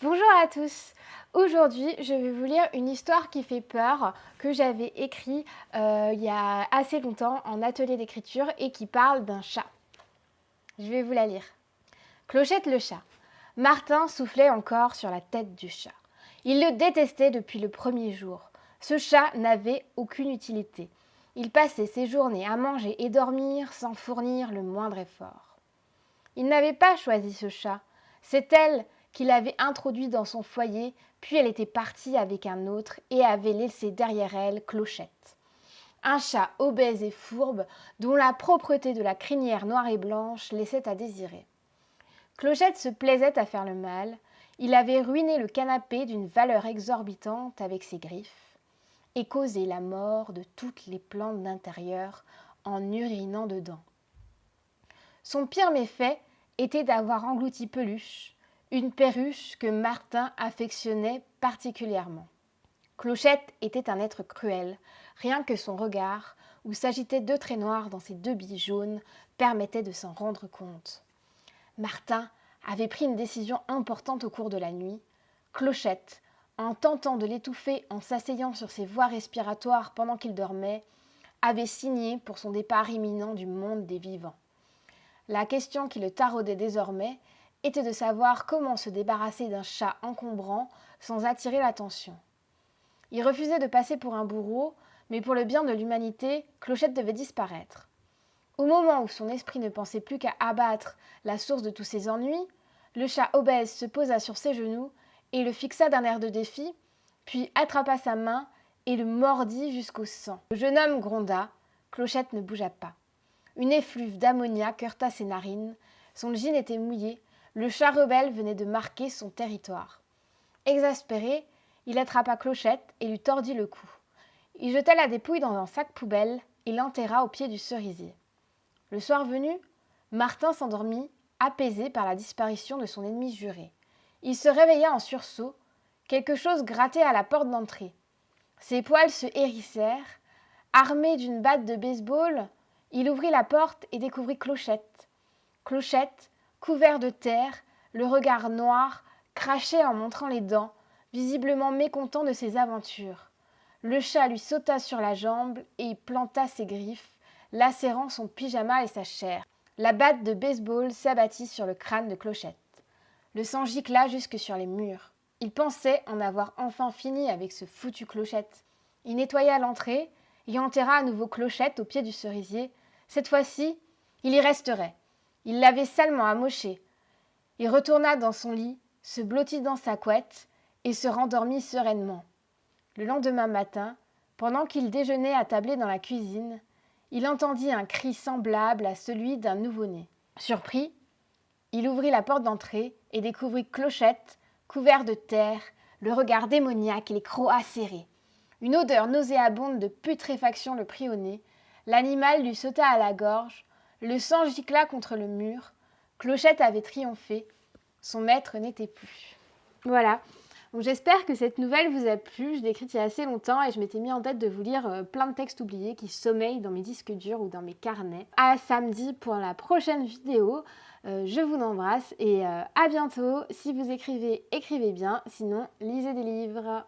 Bonjour à tous. Aujourd'hui, je vais vous lire une histoire qui fait peur que j'avais écrite il y a assez longtemps en atelier d'écriture et qui parle d'un chat. Je vais vous la lire. Clochette le chat. Martin soufflait encore sur la tête du chat. Il le détestait depuis le premier jour. Ce chat n'avait aucune utilité. Il passait ses journées à manger et dormir sans fournir le moindre effort. Il n'avait pas choisi ce chat. C'est elle qui l'avait introduit dans son foyer, puis elle était partie avec un autre et avait laissé derrière elle Clochette. Un chat obèse et fourbe, dont la propreté de la crinière noire et blanche laissait à désirer. Clochette se plaisait à faire le mal. Il avait ruiné le canapé d'une valeur exorbitante avec ses griffes et causé la mort de toutes les plantes d'intérieur en urinant dedans. Son pire méfait était d'avoir englouti Peluche, une perruche que Martin affectionnait particulièrement. Clochette était un être cruel, rien que son regard, où s'agitaient deux traits noirs dans ses deux billes jaunes, permettait de s'en rendre compte. Martin avait pris une décision importante au cours de la nuit. Clochette, en tentant de l'étouffer en s'asseyant sur ses voies respiratoires pendant qu'il dormait, avait signé pour son départ imminent du monde des vivants. La question qui le taraudait désormais était de savoir comment se débarrasser d'un chat encombrant sans attirer l'attention. Il refusait de passer pour un bourreau, mais pour le bien de l'humanité, Clochette devait disparaître. Au moment où son esprit ne pensait plus qu'à abattre la source de tous ses ennuis, le chat obèse se posa sur ses genoux et le fixa d'un air de défi, puis attrapa sa main et le mordit jusqu'au sang. Le jeune homme gronda, Clochette ne bougea pas. Une effluve d'ammoniac heurta ses narines, son jean était mouillé, le chat rebelle venait de marquer son territoire. Exaspéré, il attrapa Clochette et lui tordit le cou. Il jeta la dépouille dans un sac poubelle et l'enterra au pied du cerisier. Le soir venu, Martin s'endormit, apaisé par la disparition de son ennemi juré. Il se réveilla en sursaut, quelque chose grattait à la porte d'entrée. Ses poils se hérissèrent. Armé d'une batte de baseball, il ouvrit la porte et découvrit Clochette. Clochette, couvert de terre, le regard noir, crachait en montrant les dents, visiblement mécontent de ses aventures. Le chat lui sauta sur la jambe et y planta ses griffes, lacérant son pyjama et sa chair. La batte de baseball s'abattit sur le crâne de Clochette. Le sang gicla jusque sur les murs. Il pensait en avoir enfin fini avec ce foutu Clochette. Il nettoya l'entrée et enterra à nouveau Clochette au pied du cerisier. Cette fois-ci, il y resterait. Il l'avait salement amoché. Il retourna dans son lit, se blottit dans sa couette et se rendormit sereinement. Le lendemain matin, pendant qu'il déjeunait attablé dans la cuisine, il entendit un cri semblable à celui d'un nouveau-né. Surpris, il ouvrit la porte d'entrée et découvrit Clochette, couvert de terre, le regard démoniaque et les crocs acérés. Une odeur nauséabonde de putréfaction le prit au nez. L'animal lui sauta à la gorge. Le sang gicla contre le mur. Clochette avait triomphé. Son maître n'était plus. Voilà. Donc j'espère que cette nouvelle vous a plu. Je l'ai écrite il y a assez longtemps et je m'étais mis en tête de vous lire plein de textes oubliés qui sommeillent dans mes disques durs ou dans mes carnets. À samedi pour la prochaine vidéo. Je vous embrasse et à bientôt. Si vous écrivez, écrivez bien. Sinon, lisez des livres.